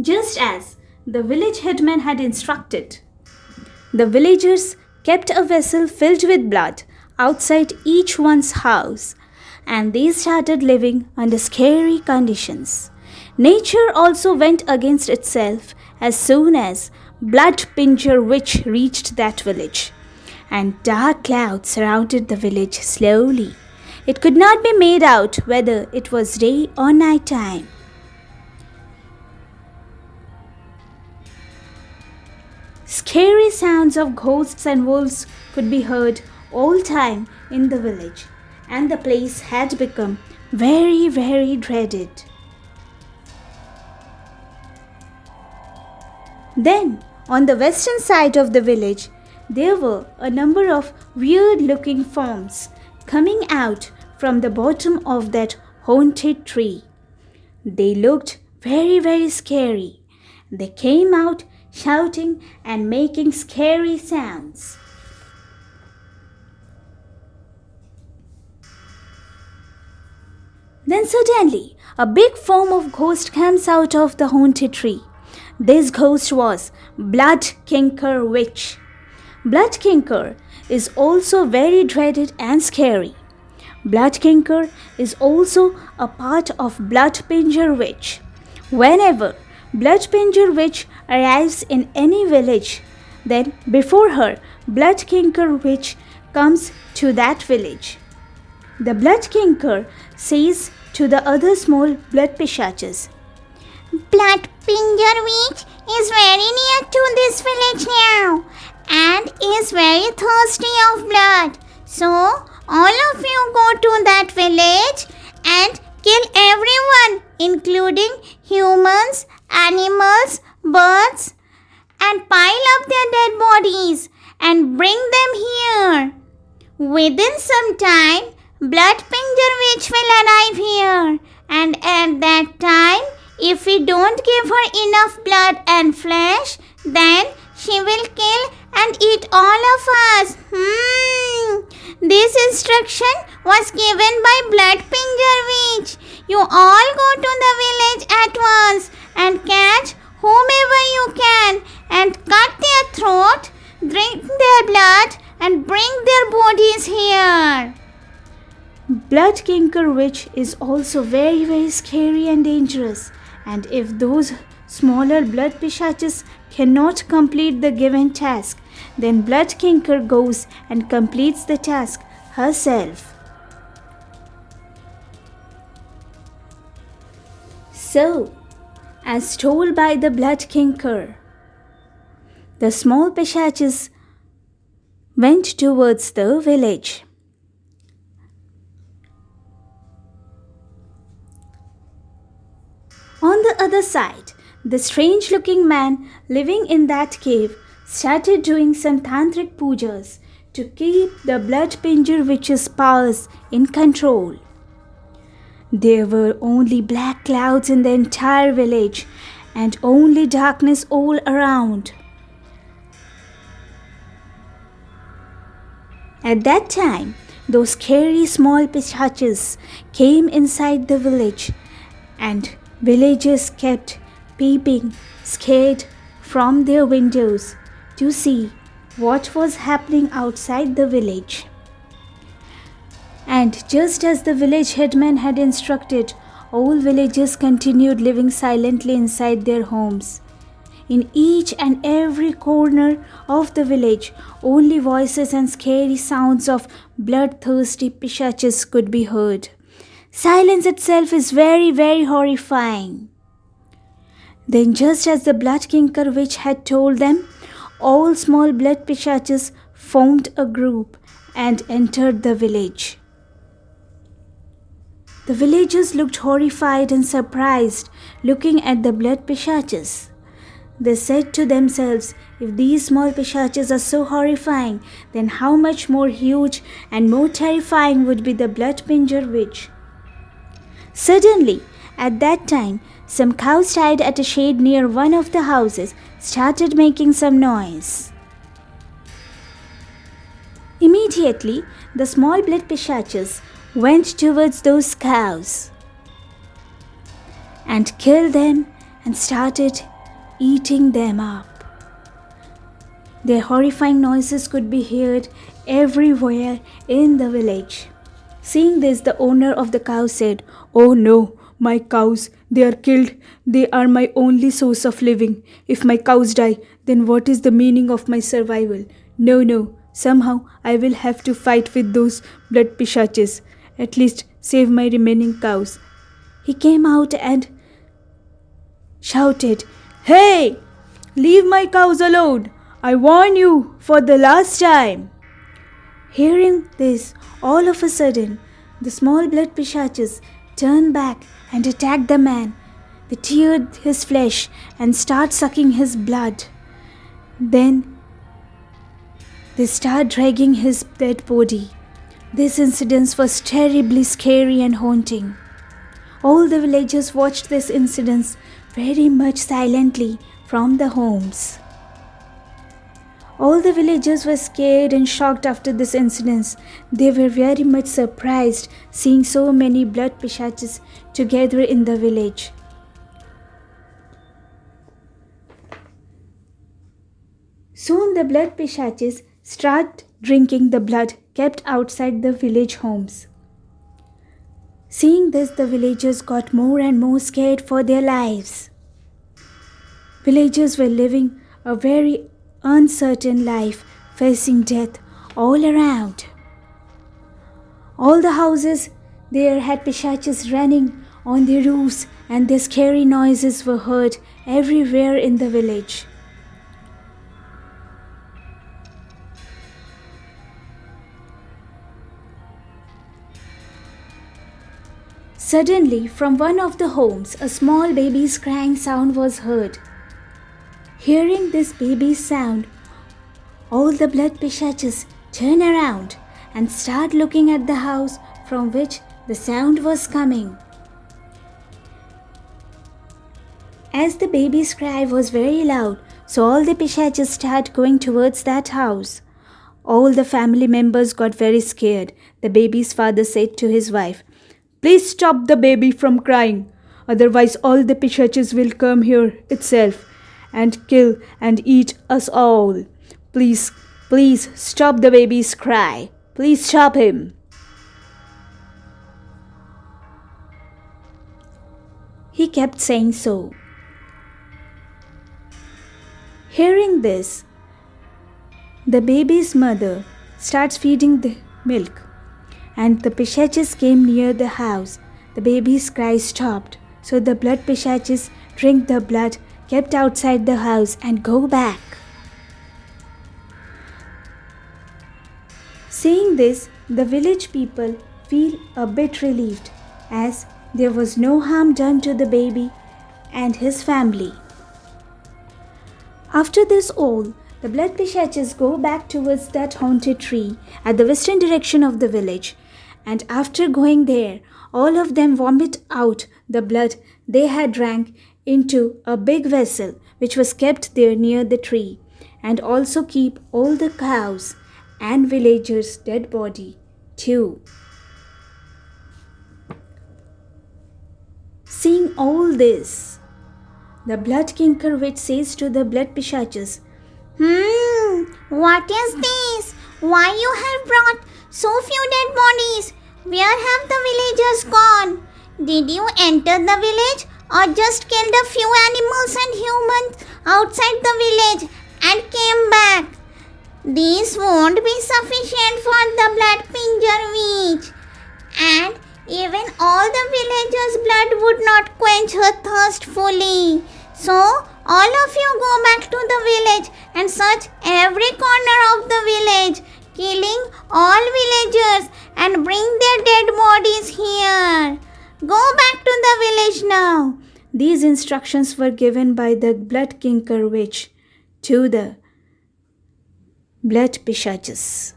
just as the village headman had instructed. The villagers kept a vessel filled with blood outside each one's house, and they started living under scary conditions. Nature also went against itself as soon as Blood Pinjara witch reached that village, and dark clouds surrounded the village slowly. It could not be made out whether it was day or night time. Scary sounds of ghosts and wolves could be heard all time in the village, and the place had become very, very dreaded. Then, on the western side of the village, there were a number of weird-looking forms coming out from the bottom of that haunted tree. They looked very, very scary. They came out shouting and making scary sounds. Then suddenly, a big form of ghost comes out of the haunted tree. This ghost was Blood Kinker Witch. Blood Kinker is also very dreaded and scary. Blood Kinker is also a part of Blood Pinjara Witch. Whenever Blood Pinjara Witch arrives in any village, then before her, Blood Kinker Witch comes to that village. The Blood Kinker says to the other small blood pishachas, Blood Pinjara Witch is very near to this village now and is very thirsty of blood. So, all of you go to that village and kill everyone, including humans, animals, birds, and pile up their dead bodies and bring them here. Within some time, Blood Pinjara Witch will arrive here, and at that time, if we don't give her enough blood and flesh, then she will kill and eat all of us. This instruction was given by Blood Pinjara Witch. You all go to the village at once and catch whomever you can and cut their throat, drink their blood and bring their bodies here. Blood Kinker Witch is also very, very scary and dangerous. And if those smaller blood pishachas cannot complete the given task, then Blood Kinker goes and completes the task herself. So, as told by the Blood Kinker, the small pishachas went towards the village. On the other side, the strange-looking man living in that cave started doing some tantric pujas to keep the Blood Pinjara Witch's powers in control. There were only black clouds in the entire village and only darkness all around. At that time, those scary small pishachas came inside the village, and villagers kept peeping, scared, from their windows to see what was happening outside the village. And just as the village headman had instructed, all villagers continued living silently inside their homes. In each and every corner of the village, only voices and scary sounds of bloodthirsty pishachas could be heard. Silence itself is very, very horrifying. Then, just as the Blood Kinker Witch had told them, all small blood pishachas formed a group and entered the village. The villagers looked horrified and surprised, looking at the blood pishachas. They said to themselves, if these small pishachas are so horrifying, then how much more huge and more terrifying would be the Blood Pinjara Witch? Suddenly, at that time, some cows tied at a shade near one of the houses started making some noise. Immediately, the small blood pishachas went towards those cows and killed them and started eating them up. Their horrifying noises could be heard everywhere in the village. Seeing this, the owner of the cow said, "Oh no, my cows, they are killed. They are my only source of living. If my cows die, then what is the meaning of my survival? No, somehow I will have to fight with those blood pishaches. At least save my remaining cows." He came out and shouted, "Hey, leave my cows alone. I warn you for the last time." Hearing this, all of a sudden, the small blood pishaches turned back and attacked the man. They teared his flesh and started sucking his blood. Then they started dragging his dead body. This incident was terribly scary and haunting. All the villagers watched this incident very much silently from the homes. All the villagers were scared and shocked after this incident. They were very much surprised seeing so many blood pishaches together in the village. Soon the blood pishaches started drinking the blood kept outside the village homes. Seeing this, the villagers got more and more scared for their lives. Villagers were living a very uncertain life, facing death all around. All the houses there had pishaches running on their roofs, and their scary noises were heard everywhere in the village. Suddenly, from one of the homes, a small baby's crying sound was heard. Hearing this baby's sound, all the blood pishaches turned around and started looking at the house from which the sound was coming. As the baby's cry was very loud, so all the pishaches started going towards that house. All the family members got very scared. The baby's father said to his wife, "Please stop the baby from crying. Otherwise all the pishaches will come here itself and kill and eat us all. Please stop the baby's cry. Please stop him." He kept saying so. Hearing this, the baby's mother starts feeding the milk, and the pishaches came near the house. The baby's cry stopped, so the blood pishaches drink the blood kept outside the house and go back. Seeing this, the village people feel a bit relieved, as there was no harm done to the baby and his family. After this all, the blood pishaches go back towards that haunted tree at the western direction of the village, and after going there, all of them vomit out the blood they had drank into a big vessel which was kept there near the tree, and also keep all the cows and villagers' dead body too. Seeing all this, the blood kinker witch says to the blood pishaches, What is this? Why you have brought so few dead bodies? Where have the villagers gone? Did you enter the village or just killed a few animals and humans outside the village and came back? These won't be sufficient for the blood Pinjara witch. And even all the villagers' blood would not quench her thirst fully. So, all of you go back to the village and search every corner of the village, killing all villagers and bring their dead bodies here. Go back to the village now. These instructions were given by the blood kinker witch to the blood pishaches.